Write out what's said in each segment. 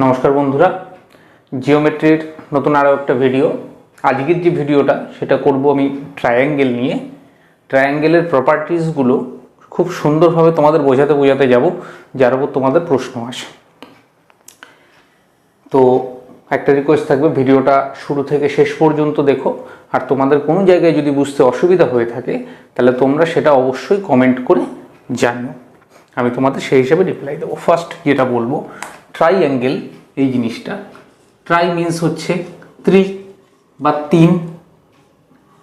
নমস্কার বন্ধুরা, জিওমেট্রির নতুন আরও একটা ভিডিও। আজকের যে ভিডিওটা সেটা করব আমি ট্রায়াঙ্গেল নিয়ে। ট্রায়াঙ্গেলের প্রপার্টিসগুলো খুব সুন্দরভাবে তোমাদের বোঝাতে যাব, যার উপর তোমাদের প্রশ্ন আসে। তো একটা রিকোয়েস্ট থাকবে, ভিডিওটা শুরু থেকে শেষ পর্যন্ত দেখো। আর তোমাদের কোনো জায়গায় যদি বুঝতে অসুবিধা হয়ে থাকে তাহলে তোমরা সেটা অবশ্যই কমেন্ট করে জানিও, আমি তোমাদের সেই হিসাবে রিপ্লাই দেবো। ফার্স্ট যেটা বলবো, ট্রাইঅ্যাঙ্গেল এই জিনিসটা, ট্রাই মিন্স হচ্ছে ত্রি বা তিন,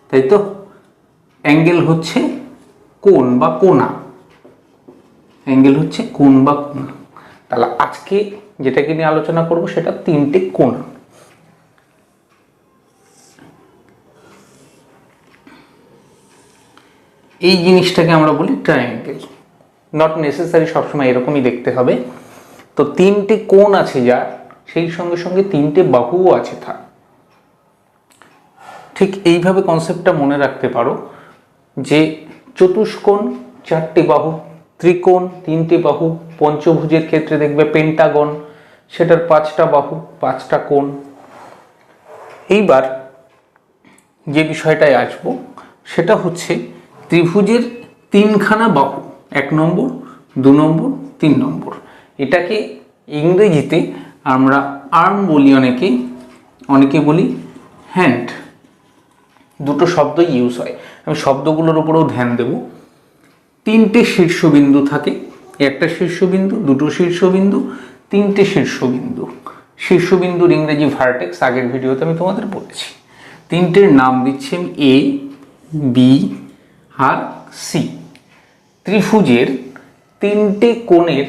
তাই তো। অ্যাঙ্গেল হচ্ছে কোণ বা কোণা, অ্যাঙ্গেল হচ্ছে কোণ বা কোণা। তাহলে আজকে যেটাকে নিয়ে আলোচনা করব সেটা তিনটে কোণ। এই জিনিসটাকে আমরা বলি ট্রায়াঙ্গেল। নট নেসেসারি সবসময় এরকমই দেখতে হবে। তো তিনটে কোণ আছে যার, সেই সঙ্গে সঙ্গে তিনটে বাহুও আছে তার। ঠিক এইভাবে কনসেপ্টটা মনে রাখতে পারো যে চতুষ্কোণ চারটে বাহু, ত্রিকোণ তিনটে বাহু, পঞ্চভুজের ক্ষেত্রে দেখবে পেন্টাগন, সেটার পাঁচটা বাহু পাঁচটা কোণ। এইবার যে বিষয়টায় আসবো সেটা হচ্ছে ত্রিভুজের তিনখানা বাহু, 1 নম্বর 2 নম্বর 3 নম্বর। এটাকে ইংরেজিতে আমরা আর্ম বলি, অনেকে বলি হ্যান্ড। দুটো শব্দই ইউজ হয়, আমি শব্দগুলোর উপরেও ধ্যান দেব। তিনটে শীর্ষবিন্দু থাকে, একটা শীর্ষবিন্দু, দুটো শীর্ষবিন্দু, তিনটে শীর্ষবিন্দু। শীর্ষবিন্দুর ইংরেজি ভার্টেক্স আগের ভিডিওতে আমি তোমাদের বলেছি। তিনটের নাম দিচ্ছি আমি এ, বি আর সি। ত্রিভুজের তিনটে কোণের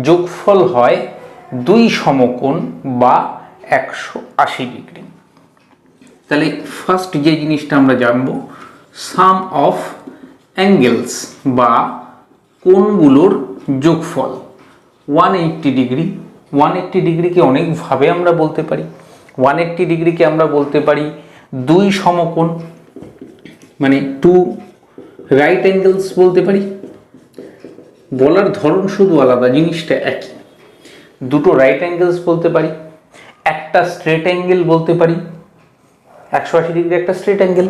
যোগফল হয় 2 সমকোণ বা 180 ডিগ্রি। তাহলে ফার্স্ট যে জিনিসটা আমরা জানবো, সাম অফ অ্যাঙ্গেলস বা কোণগুলোর যোগফল 180 ডিগ্রি। 180 ডিগ্রিকে অনেকভাবে আমরা বলতে পারি। 180 ডিগ্রিকে আমরা বলতে পারি 2 সমকোণ, মানে 2 রাইট অ্যাঙ্গেলস বলতে পারি। বলার ধরন শুধু আলাদা, জিনিসটা একই। দুটো রাইট অ্যাঙ্গেলস বলতে পারি, একটা স্ট্রেট অ্যাঙ্গেল বলতে পারি, 180 ডিগ্রি একটা স্ট্রেট অ্যাঙ্গেল,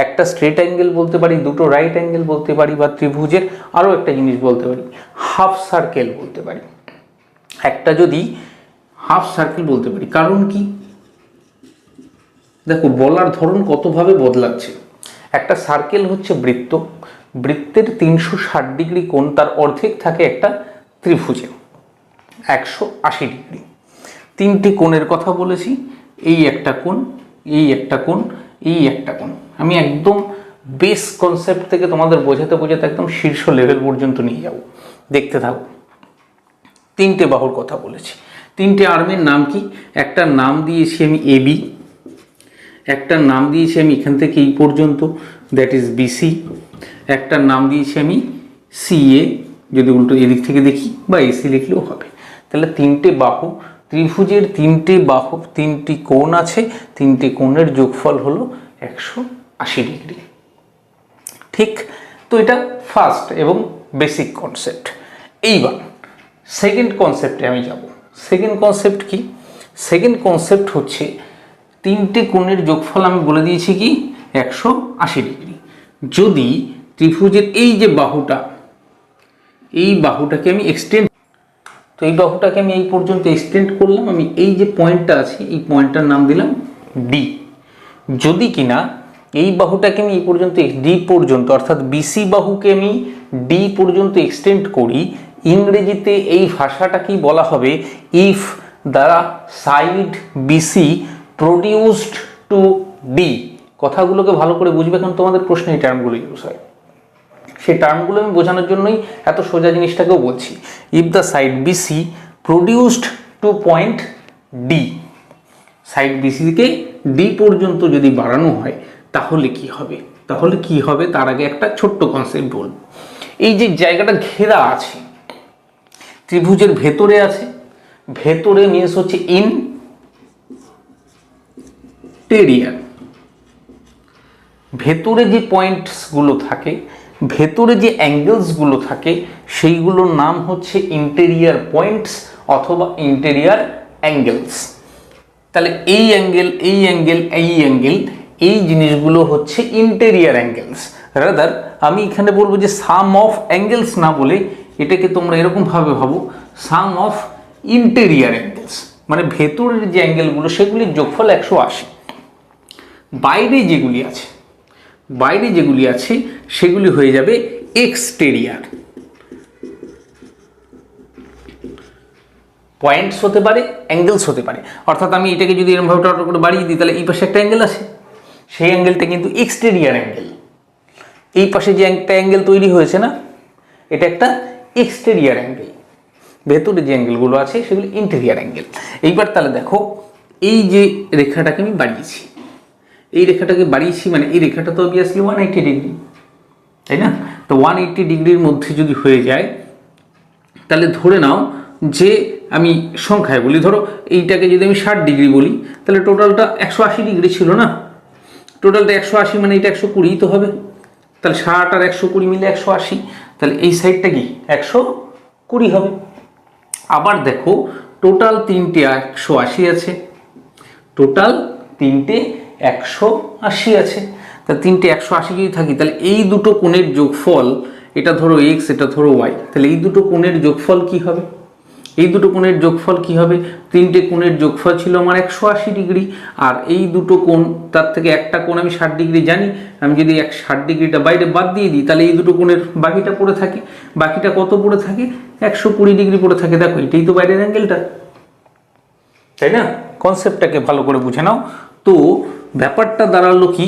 একটা স্ট্রেট অ্যাঙ্গেল বলতে পারি, দুটো রাইট অ্যাঙ্গেল বলতে পারি, বা ত্রিভুজের আরও একটা জিনিস বলতে পারি, হাফ সার্কেল বলতে পারি। একটা যদি হাফ সার্কেল বলতে পারি, কারণ কি দেখো বলার ধরন কতভাবে বদলাচ্ছে। একটা সার্কেল হচ্ছে বৃত্ত, বৃত্তের 360 ডিগ্রি কোণ, তার অর্ধেক থাকে একটা ত্রিভুজে 180 ডিগ্রি। তিনটি কোণের কথা বলেছি, এই একটা কোণ, এই একটা কোণ, এই একটা কোণ। আমি একদম বেস কনসেপ্ট থেকে তোমাদের বোঝাতে একদম শীর্ষ লেভেল পর্যন্ত নিয়ে যাব, দেখতে থাকো। তিনটে বাহুর কথা বলেছি। তিনটে আর্মের নাম কি? একটা নাম দিয়েছি আমি এবি, একটা নাম দিয়েছি আমি এখান থেকে এই পর্যন্ত, দ্যাট ইজ বিসি। একটা নাম দিয়েছি আমি সিএ, যদি উল্টো এদিক থেকে দেখি, বা এসি লিখলেও হবে। তাহলে তিনটে বাহু, ত্রিভুজের তিনটে বাহু, তিনটি কোণ আছে, তিনটে কোণের যোগফল হলো 180 ডিগ্রি। ঠিক তো, এটা ফার্স্ট এবং বেসিক কনসেপ্ট। এইবার সেকেন্ড কনসেপ্টে আমি যাব। সেকেন্ড কনসেপ্ট কি? সেকেন্ড কনসেপ্ট হচ্ছে তিনটে কোণের যোগফল আমি বলে দিয়েছি কি 180 ডিগ্রি। যদি ত্রিভুজের এই যে বাহুটা, এই বাহুটাকে আমি এক্সটেন্ড, তো এই বাহুটাকে আমি এই পর্যন্ত এক্সটেন্ড করলাম, আমি এই যে পয়েন্টটা আছে এই পয়েন্টটার নাম দিলাম ডি। যদি কিনা এই বাহুটাকে আমি এই পর্যন্ত ডি পর্যন্ত, অর্থাৎ বিসি বাহুকে আমি ডি পর্যন্ত এক্সটেন্ড করি, ইংরেজিতে এই ভাষাটাকেই বলা হবে if the side BC produced to D. কথাগুলোকে ভালো করে বুঝবে, কারণ তোমাদের প্রশ্নে এই টার্মগুলো ইউজ হয়। সেই টার্মগুলো আমি বোঝানোর জন্যই এত সোজা জিনিসটাকেও বলছি। If the side BC produced to point D, side বিসিকে ডি পর্যন্ত যদি বাড়ানো হয় তাহলে কি হবে? তাহলে কি হবে তার আগে একটা ছোট্ট কনসেপ্ট বলব। এই যে জায়গাটা ঘেরা আছে, ত্রিভুজের ভেতরে আছে, ভেতরে মিন্স হচ্ছে ইনটেরিয়ার। ভেতরে যে পয়েন্টসগুলো থাকে, ভেতরে যে অ্যাঙ্গেলসগুলো থাকে, সেইগুলোর নাম হচ্ছে ইন্টেরিয়ার পয়েন্টস অথবা ইন্টেরিয়ার অ্যাঙ্গেলস। তাহলে এই অ্যাঙ্গেল, এই অ্যাঙ্গেল, এই অ্যাঙ্গেল, এই জিনিসগুলো হচ্ছে ইন্টেরিয়ার অ্যাঙ্গেলস। রাদার আমি এখানে বলবো যে সাম অফ অ্যাঙ্গেলস না বলে এটাকে তোমরা এরকমভাবে ভাবো সাম অফ ইন্টেরিয়ার অ্যাঙ্গেলস, মানে ভেতরের যে অ্যাঙ্গেলগুলো সেগুলির যোগফল 180। বাইরে যেগুলি আছে সেগুলি হয়ে যাবে এক্সটেরিয়ার। পয়েন্টস হতে পারে, অ্যাঙ্গেলস হতে পারে। অর্থাৎ আমি এটাকে যদি এরকমভাবে টট করে বাড়িয়ে দিই তাহলে এই পাশে একটা অ্যাঙ্গেল আছে, সেই অ্যাঙ্গেলটা কিন্তু এক্সটেরিয়ার অ্যাঙ্গেল। এই পাশে যে একটা অ্যাঙ্গেল তৈরি হয়েছে না, এটা একটা এক্সটেরিয়ার অ্যাঙ্গেল। ভেতরে যে অ্যাঙ্গেলগুলো আছে সেগুলো ইন্টেরিয়ার অ্যাঙ্গেল। এইবার তাহলে দেখো, এই যে রেখাটাকে আমি বাড়িয়েছি, এই রেখাটাকে বাড়িয়েছি মানে এই রেখাটা তো অবভিয়াসলি 180 ডিগ্রি, তাই না? তো 180 ডিগ্রির মধ্যে যদি হয়ে যায় তাহলে ধরে নাও যে আমি সংখ্যায় বলি, ধরো এইটাকে যদি আমি 60 ডিগ্রি বলি তাহলে টোটালটা 180 ডিগ্রি ছিল না, টোটালটা 180 মানে এটা 120 তো হবে। তাহলে 60 আর 120 মিলে 180, তাহলে এই সাইডটা কি 120 হবে। আবার দেখো টোটাল তিনটে 180 আছে, টোটাল তিনটে 180 আছে। তাহলে তিনটে 180 যদি থাকি তাহলে এই দুটো কোণের যোগফল, এটা ধরো এক্স, এটা ধরো ওয়াই, তাহলে এই দুটো কোণের যোগফল কি হবে? এই দুটো কোণের যোগফল কি হবে? তিনটে কোণের যোগফল ছিল আমার 180 ডিগ্রি, আর এই দুটো কোণ, তার থেকে একটা কোণ আমি 60 ডিগ্রি জানি, আমি যদি 60 ডিগ্রিটা বাইরে বাদ দিয়ে দিই তাহলে এই দুটো কোণের বাকিটা পড়ে থাকে। বাকিটা কত পড়ে থাকে? 120 ডিগ্রি পড়ে থাকে। দেখো এটাই তো বাইরের অ্যাঙ্গেলটা, তাই না? কনসেপ্টটাকে ভালো করে বুঝে নাও। তো ব্যাপারটা দাঁড়ালো কি?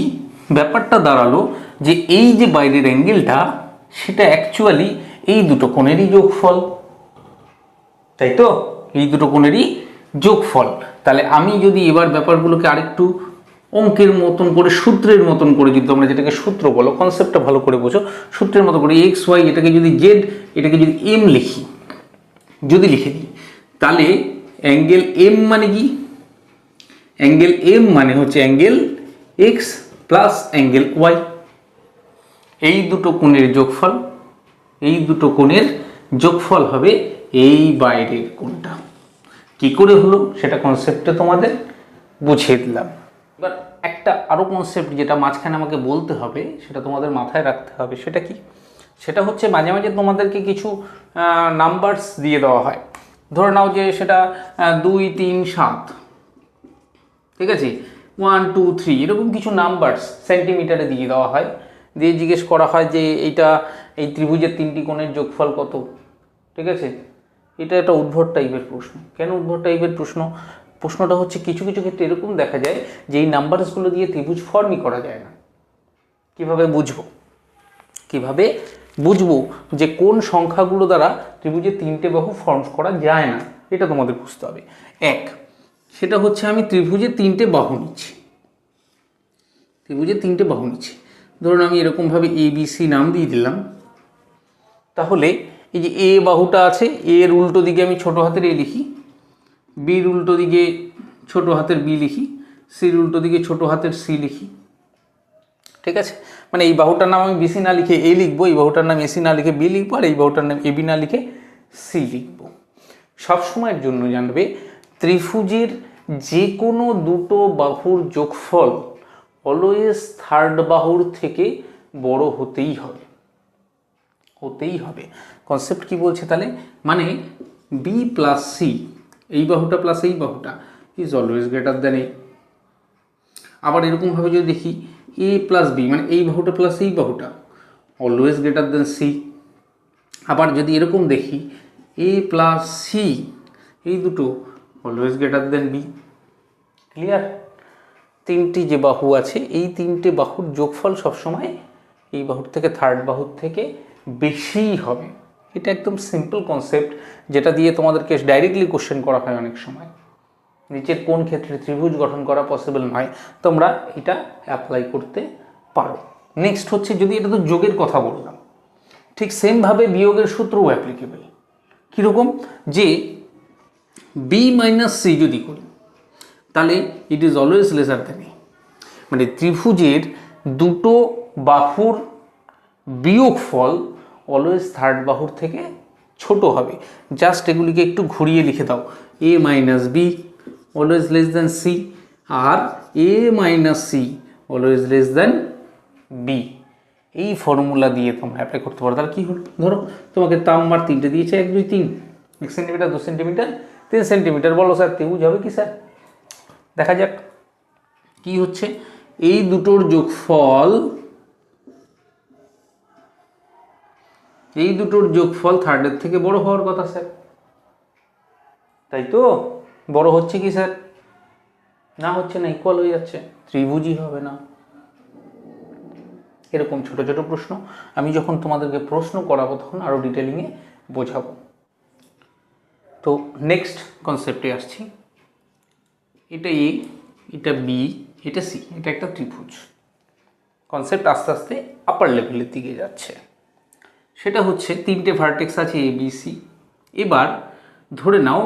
ব্যাপারটা দাঁড়ালো যে এই যে বাইরের অ্যাঙ্গেলটা সেটা অ্যাকচুয়ালি এই দুটো কোণেরই যোগফল, তাই তো? এই দুটো কোণেরই যোগফল। তাহলে আমি যদি এবার ব্যাপারগুলোকে আরেকটু অঙ্কের মতন করে, সূত্রের মতন করে, যদি তোমরা যেটাকে সূত্র বলো, কনসেপ্টটা ভালো করে বোঝো, সূত্রের মতো করে এক্স ওয়াই, এটাকে যদি জেড, এটাকে যদি এম লিখি, যদি লিখে দিই তাহলে অ্যাঙ্গেল এম মানে কি? অ্যাঙ্গেল এম মানে হচ্ছে angle X plus angle Y, এই দুটো কোণের যোগফল, এই দুটো কোণের যোগফল হবে এই বাইরের কোণটা। কি করে হলো সেটা কনসেপ্টে তোমাদের বুঝিয়ে দিলাম। এবার একটা আরও কনসেপ্ট যেটা মাঝখানে আমাকে বলতে হবে, সেটা তোমাদের মাথায় রাখতে হবে। সেটা কি? সেটা হচ্ছে মাঝে মাঝে তোমাদেরকে কিছু নাম্বারস দিয়ে দেওয়া হয়। ধরে নাও যে সেটা 2, 3, 7, ঠিক আছে, 1, 2, 3 এরকম কিছু নাম্বারস সেন্টিমিটারে দিয়ে দেওয়া হয়, দিয়ে জিজ্ঞেস করা হয় যে এইটা, এই ত্রিভুজের তিনটি কোণের যোগফল কত, ঠিক আছে? এটা একটা উদ্ভট টাইপের প্রশ্ন। কেন উদ্ভট টাইপের প্রশ্ন? প্রশ্নটা হচ্ছে কিছু কিছু ক্ষেত্রে এরকম দেখা যায় যে এই নাম্বারসগুলো দিয়ে ত্রিভুজ ফর্মই করা যায় না। কিভাবে বুঝবো? কিভাবে বুঝবো যে কোন সংখ্যাগুলো দ্বারা ত্রিভুজের তিনটে বাহু ফর্ম করা যায় না? এটা তোমাদের বুঝতে হবে। এক, সেটা হচ্ছে আমি ত্রিভুজের তিনটে বাহু নিচ্ছি, ত্রিভুজের তিনটে বাহু নিচ্ছি। ধরুন আমি এরকমভাবে এ বি সি নাম দিয়ে দিলাম। তাহলে এই যে এ বাহুটা আছে, এর উল্টো দিকে আমি ছোট হাতের এ লিখি, বির উল্টো দিকে ছোট হাতের বি লিখি, সির উল্টো দিকে ছোট হাতের সি লিখি, ঠিক আছে? মানে এই বাহুটার নাম আমি বিসি না লিখে এ লিখবো, এই বাহুটার নাম এসি না লিখে বি লিখবো, আর এই বাহুটার নাম এবি না লিখে সি লিখবো। সবসময়ের জন্য জানবে ত্রিভুজের যে কোনো দুটো বাহুর যোগফল অলওয়েজ থার্ড বাহুর থেকে বড় হতেই হবে, হতেই হবে। কনসেপ্ট কি বলছে তাহলে? মানে বি প্লাস সি, এই বাহুটা প্লাস এই বাহুটা is always greater than a. আবার এরকমভাবে যদি দেখি এ প্লাস বি, মানে এই বাহুটা প্লাস এই বাহুটা অলওয়েজ গ্রেটার দ্যান সি। আবার যদি এরকম দেখি এ প্লাস সি, এই দুটো always greater than B. Clear? তিনটি যে বাহু আছে এই তিনটে বাহুর যোগফল সবসময় এই বাহুর থেকে থার্ড বাহুর থেকে বেশিই হবে। এটা একদম সিম্পল কনসেপ্ট, যেটা দিয়ে তোমাদেরকে ডাইরেক্টলি কোশ্চেন করা হয় অনেক সময়। নিচের কোন ক্ষেত্রে ত্রিভুজ গঠন করা পসিবল নয়, তোমরা এটা অ্যাপ্লাই করতে পারো। নেক্সট হচ্ছে, যদি এটা তো যোগের কথা বললাম, ঠিক সেমভাবে বিয়োগের সূত্রও অ্যাপ্লিকেবল। কীরকম? যে বি মাইনাস সি যদি করি তাহলে it is always lesser than A, মানে ত্রিভুজের দুটো বাহুর বিয়োগফল অলওয়েজ থার্ড বাহুর থেকে ছোট হবে। জাস্ট এগুলিকে একটু ঘুরিয়ে লিখে দাও, a minus B always less than C, আর a minus C always less than B. এই ফর্মুলা দিয়ে তোমরা অ্যাপ্লাই করতে পারো। তাহলে কী হলো, ধরো তোমাকে তামমার 3টে দিয়েছে, 1 2 3, 1 সেন্টিমিটার 2 সেন্টিমিটার 3 সেন্টিমিটার, বলো স্যার ত্রিভুজ হবে কি স্যার? দেখা যাক কি হচ্ছে। এই দুটোর যোগফল থার্ডের থেকে বড় হওয়ার কথা স্যার, তাই তো? বড় হচ্ছে কি স্যার? না হচ্ছে না, ইকুয়াল হয়ে যাচ্ছে, ত্রিভুজই হবে না। এরকম ছোট ছোট প্রশ্ন আমি যখন তোমাদেরকে প্রশ্ন করাবো তখন আরও ডিটেলিংয়ে বোঝাবো। তো নেক্সট কনসেপ্টে আসছি। এটা এ, এটা বি, এটা সি, এটা একটা ত্রিভুজ। কনসেপ্ট আস্তে আস্তে আপার লেভেলের দিকে যাচ্ছে। সেটা হচ্ছে 3টে ভার্টেক্স আছে এ বি সি। এবার ধরে নাও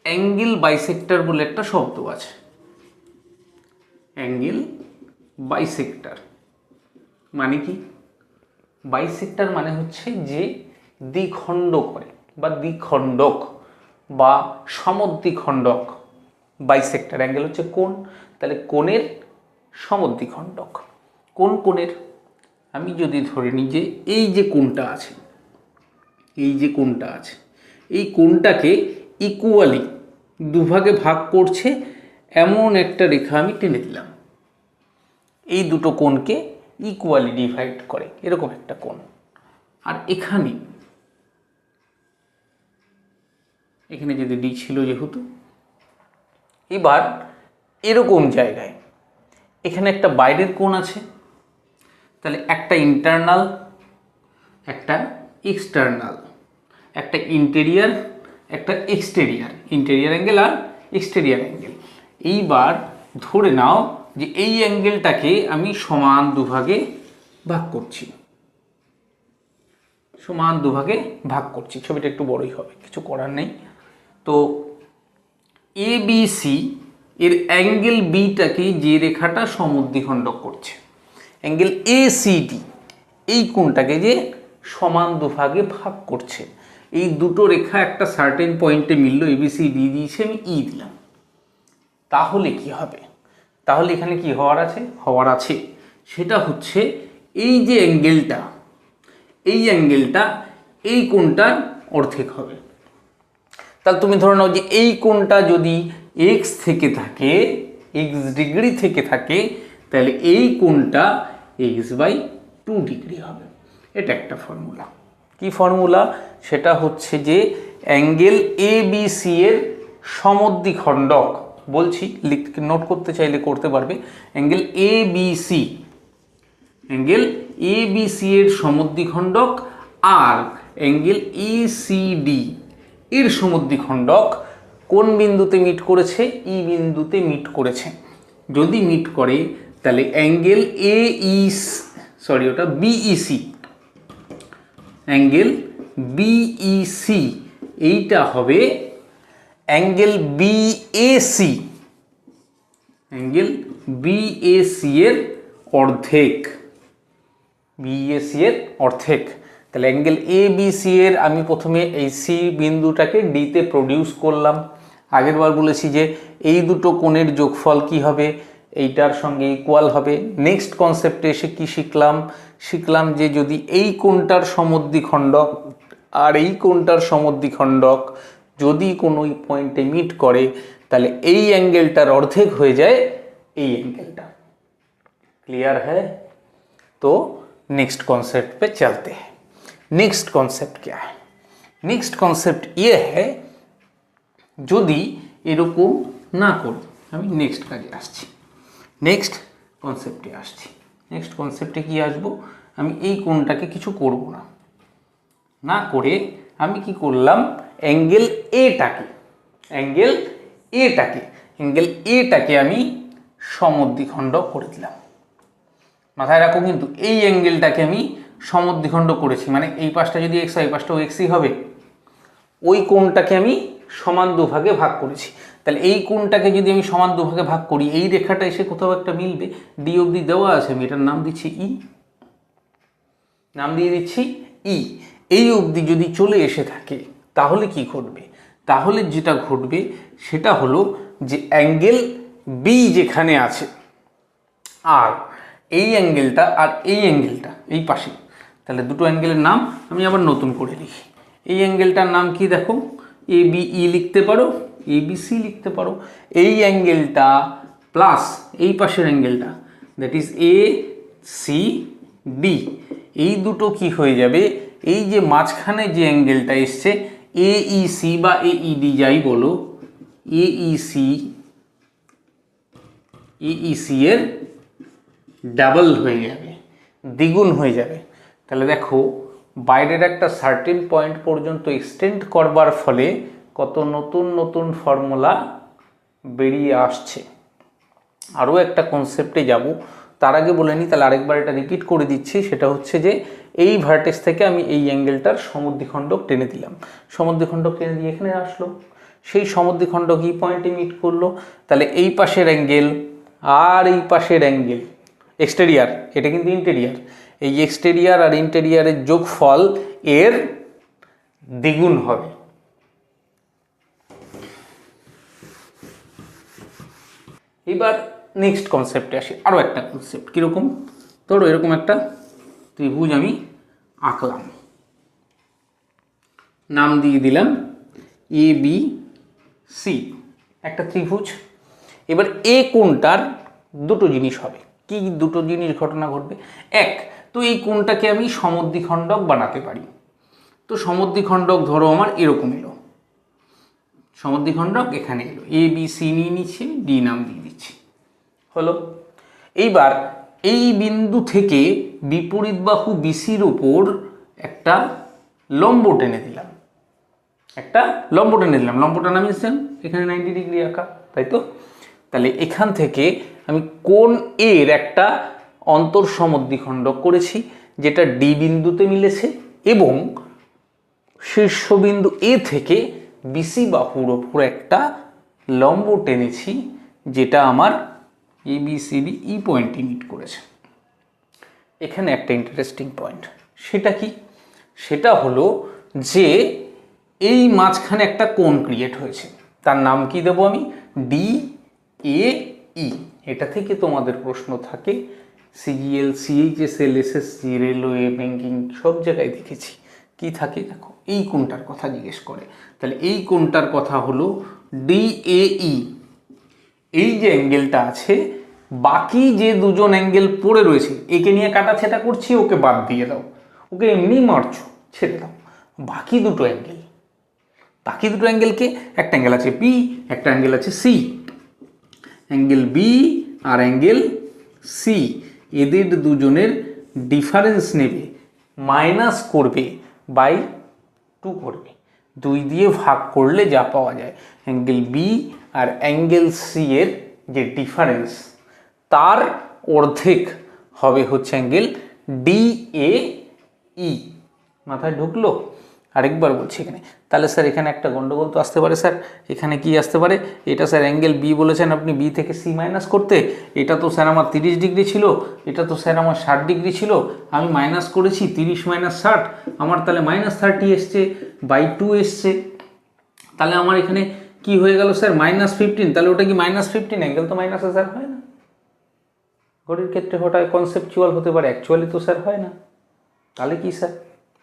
অ্যাঙ্গেল বাইসেক্টর বলে একটা শব্দ আছে। অ্যাঙ্গেল বাইসেক্টর মানে কি? বাইসেক্টর মানে হচ্ছে যে দ্বিখণ্ড করে বা দ্বিখণ্ডক বা সমদ্বিখণ্ডক। বাইসেক্টর অ্যাঙ্গেল হচ্ছে কোণ, তাহলে কোণের সমদ্বিখণ্ডক। কোন কোণের? আমি যদি ধরে নিই যে এই যে কোণটা আছে, এই কোণটাকে ইকুয়ালি দুভাগে ভাগ করছে এমন একটা রেখা আমি টেনে দিলাম, এই দুটো কোণকে ইকুয়ালি ডিভাইড করে এরকম একটা কোণ। আর এখানে যদি ডি ছিল যেহেতু, এবার এরকম জায়গায় এখানে একটা বাইরের কোণ আছে, তাহলে একটা ইন্টারনাল, একটা এক্সটার্নাল, একটা ইন্টেরিয়ার, একটা এক্সটেরিয়ার, ইন্টেরিয়ার অ্যাঙ্গেল আর এক্সটেরিয়ার অ্যাঙ্গেল। এইবার ধরে নাও যে এই অ্যাঙ্গেলটাকে আমি সমান দুভাগে ভাগ করছি, ছবিটা একটু বড়ই হবে, কিছু করার নেই। তো এ বি সি এর অ্যাঙ্গেল বিটাকে যে রেখাটা সমদ্বিখণ্ডক করছে, অ্যাঙ্গেল এ সি ডি এই কোণটাকে যে সমান দুভাগে ভাগ করছে, এই দুটো রেখা একটা সার্টেন পয়েন্টে মিলল, এবিসি ডি দিয়েছে, আমি ই দিলাম। তাহলে কি হবে? তাহলে এখানে কি হওয়ার আছে সেটা হচ্ছে এই যে অ্যাঙ্গেলটা, এই কোণটার অর্ধেক হবে। তাহলে তুমি ধরে নাও যে এই কোণটা যদি এক্স থেকে থাকে, এক্স ডিগ্রি থেকে থাকে, তাহলে এই কোণটা x/2 ডিগ্রি হবে। এটা একটা ফর্মুলা। কি ফর্মুলা? সেটা হচ্ছে যে অ্যাঙ্গেল এ বি সি এর সমদ্বিখণ্ডক, বলছি নোট করতে চাইলে করতে পারবে, অ্যাঙ্গেল এ বি সি এর সমদ্বিখণ্ডক আর অ্যাঙ্গেল ই সি ডি এর সমদ্বিখণ্ডক কোন বিন্দুতে মিট করেছে? ই বিন্দুতে মিট করেছে। যদি মিট করে তাহলে অ্যাঙ্গেল বিইসি এইটা হবে অ্যাঙ্গেল বিএসি এর অর্ধেক, তাহলে অ্যাঙ্গেল এ বি সি এর আমি প্রথমে এই সি বিন্দুটাকে ডিতে প্রডিউস করলাম। আগের বার বলেছি যে এই দুটো কোণের যোগফল কি হবে? এইটার সঙ্গে ইকুয়াল হবে। নেক্সট কনসেপ্টে এসে কি শিখলাম যে যদি এই কোণটার সমদ্বিখণ্ডক আর এই কোণটার সমদ্বিখণ্ডক যদি কোনো পয়েন্টে মিট করে, তাহলে এই অ্যাঙ্গেলটার অর্ধেক হয়ে যায় এই অ্যাঙ্গেলটা। क्लियर है? तो नेक्स्ट कॉन्सेप्ट पे चलते हैं। नेक्स्ट कॉन्सेप्ट क्या है? नेक्स्ट कॉन्सेप्ट ये है যদি এরকম না করি, আমি নেক্সট কাজে আসছি, নেক্সট কনসেপ্টে কি আসবো? আমি এই কোণটাকে কিছু করব না করে আমি কি করলাম, অ্যাঙ্গেল এটাকে আমি সমদ্বিখণ্ডক করে দিলাম। মাথায় রাখো কিন্তু এই অ্যাঙ্গেলটাকে আমি সমদ্বিখণ্ড করেছি, মানে এই পাশটা যদি এক্স হয় এই পাশটাও এক্সই হবে। ওই কোণটাকে আমি সমান দুভাগে ভাগ করেছি, তাহলে এই কোণটাকে যদি আমি সমান দুভাগে ভাগ করি, এই রেখাটা এসে কোথাও একটা মিলবে, ডি অবধি দেওয়া আছে, আমি এটার নাম দিচ্ছি ই, এই অবধি যদি চলে এসে থাকে তাহলে কি ঘটবে? তাহলে যেটা ঘটবে সেটা হলো যে অ্যাঙ্গেল বি যেখানে আছে আর এই অ্যাঙ্গেলটা আর এই অ্যাঙ্গেলটা এই পাশে, তাহলে দুটো অ্যাঙ্গেলের নাম আমি আবার নতুন করে লিখি। এই অ্যাঙ্গেলটার নাম কি দেখো, এ বি ই লিখতে পারো, এ বি সি লিখতে পারো। এই অ্যাঙ্গেলটা প্লাস এই পাশের অ্যাঙ্গেলটা, that is A C D, এই দুটো কি হয়ে যাবে, এই যে মাঝখানে যে অ্যাঙ্গেলটা এসছে এ ই সি বা এ ই ডি যাই বলো, এ ই সি এর ডাবল হয়ে যাবে, দ্বিগুণ হয়ে যাবে। তাহলে দেখো বাইরের একটা সার্টেন পয়েন্ট পর্যন্ত এক্সটেন্ড করবার ফলে কত নতুন নতুন ফর্মুলা বেরিয়ে আসছে। আরও একটা কনসেপ্টে যাব, তার আগে বলে নিই, তাহলে আরেকবার এটা রিপিট করে দিচ্ছি। সেটা হচ্ছে যে এই ভার্টেক্স থেকে আমি এই অ্যাঙ্গেলটার সমদ্বিখণ্ডক টেনে দিলাম, সমদ্বিখণ্ডক টেনে দিয়ে এখানে আসলো, সেই সমদ্বিখণ্ডক এই পয়েন্টে মিট করলো। তাহলে এই পাশের অ্যাঙ্গেল আর এই পাশের অ্যাঙ্গেল এক্সটেরিয়ার, এটা কিন্তু ইন্টেরিয়ার, এই এক্সটেরিয়ার আর ইন্টেরিয়ারের যোগফল এর দ্বিগুণ হবে। এবার নেক্সট কনসেপ্টে আসি, আরও একটা কনসেপ্ট। কীরকম? ধরো এরকম একটা ত্রিভুজ আমি আঁকলাম, নাম দিয়ে দিলাম এ বি সি, একটা ত্রিভুজ। এবার এ কোণটার দুটো জিনিস হবে। কি দুটো জিনিস ঘটনা ঘটবে? এক, তো এই কোণটাকে আমি সমদ্বিখণ্ডক বানাতে পারি। তো সমদ্বিখণ্ডক ধরো আমার এরকম এলো, সমদ্বিখণ্ডক এখানে এলো, এ বি সি নিয়ে নিচ্ছি, ডি নাম দিয়ে দিচ্ছি, হলো। এইবার এই বিন্দু থেকে বিপরীত বাহু বিসির উপর একটা লম্ব টেনে দিলাম, একটা লম্ব টেনে দিলাম, লম্বটা নামিয়েছেন এখানে 90 ডিগ্রি আঁকা, তাই তো? তাহলে এখান থেকে আমি কোণ এর একটা অন্তর সমদ্বিখণ্ডক করেছি যেটা ডি বিন্দুতে মিলেছে, এবং শীর্ষবিন্দু এ থেকে বিসি বাহুর ওপর একটা লম্ব টেনেছি যেটা আমার এবিসিডি ই পয়েন্টে মিট করেছে। এখানে একটা ইন্টারেস্টিং পয়েন্ট, সেটা কি? সেটা হলো যে এই মাঝখানে একটা কোণ ক্রিয়েট হয়েছে, তার নাম কি দেবো আমি? ডি এ ই। এটা থেকে তোমাদের প্রশ্ন থাকে, CGL, CHSL, SSC, railway, banking সব জায়গায় দেখেছি কি থাকে, দেখো এই কোণটার কথা জিজ্ঞেস করে। তাহলে এই কোণটার কথা হলো ডিএই। এই যে অ্যাঙ্গেলটা আছে, বাকি যে দুজন অ্যাঙ্গেল পড়ে রয়েছে, একে নিয়ে কাটাছেটা করছি, ওকে বাদ দিয়ে দাও, ওকে এমনি মারছো, ছেড়ে দাও। বাকি দুটো অ্যাঙ্গেলকে, একটা অ্যাঙ্গেল আছে বি, একটা অ্যাঙ্গেল আছে সি, অ্যাঙ্গেল বি আর অ্যাঙ্গেল সি, এদের দুজনের ডিফারেন্স নেবে, মাইনাস করবে, বাই 2 করবে, 2 দিয়ে ভাগ করলে যা পাওয়া যায়, অ্যাঙ্গেল বি আর অ্যাঙ্গেল সি এর যে ডিফারেন্স তার অর্ধেক হবে হচ্ছে অ্যাঙ্গেল ডিএই। মাথায় ঢুকলো? আরেকবার বলছি এখানে, তাহলে স্যার এখানে একটা গন্ডগোল তো আসতে পারে স্যার, এখানে কি আসতে পারে? এটা স্যার অ্যাঙ্গেল বি বলেছেন আপনি বি থেকে সি মাইনাস করতে, এটা তো স্যার আমার 30 ডিগ্রি ছিল, এটা তো স্যার আমার 60 ডিগ্রি ছিল, আমি মাইনাস করেছি 30 মাইনাস 60, আমার তাহলে -30 এসছে, বাই 2 এসছে, তাহলে আমার এখানে কি হয়ে গেল স্যার? -15। তাহলে ওটা কি -15? অ্যাঙ্গেল তো মাইনাসে স্যার হয় না, ঘড়ির ক্ষেত্রে হঠাৎ কনসেপচুয়াল হতে পারে, অ্যাকচুয়ালি তো স্যার হয় না। তাহলে কি স্যার?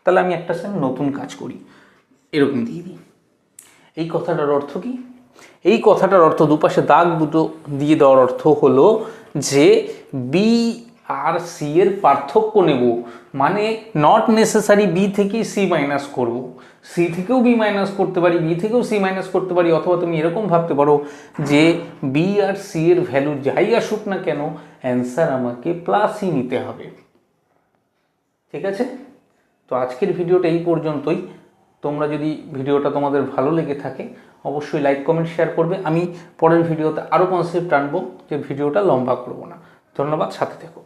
তাহলে আমি একটা স্যার নতুন কাজ করি, এরকম দিয়ে দিই। এই কথাটার অর্থ কি? এই কথাটার অর্থ, দুপাশে দাগ দুটো দিয়ে দেওয়ার অর্থ হলো যে বি আর সি এর পার্থক্য নেব, মানে নট নেসেসারি বি থেকে সি মাইনাস করব, সি থেকেও বি মাইনাস করতে পারি, বি থেকেও সি মাইনাস করতে পারি, অথবা তুমি এরকম ভাবতে পারো যে বি আর সি এর ভ্যালু যাই আসুক না কেন, অ্যান্সার আমাকে প্লাসই নিতে হবে। ঠিক আছে? তো আজকের ভিডিওটা এই পর্যন্তই। তোমরা যদি ভিডিওটা তোমাদের ভালো লেগে থাকে অবশ্যই লাইক, কমেন্ট, শেয়ার করবে। আমি পরের ভিডিওতে আরও কনসেপ্ট আনবো, যে ভিডিওটা লম্বা করব না। ধন্যবাদ, সাথে থেকো।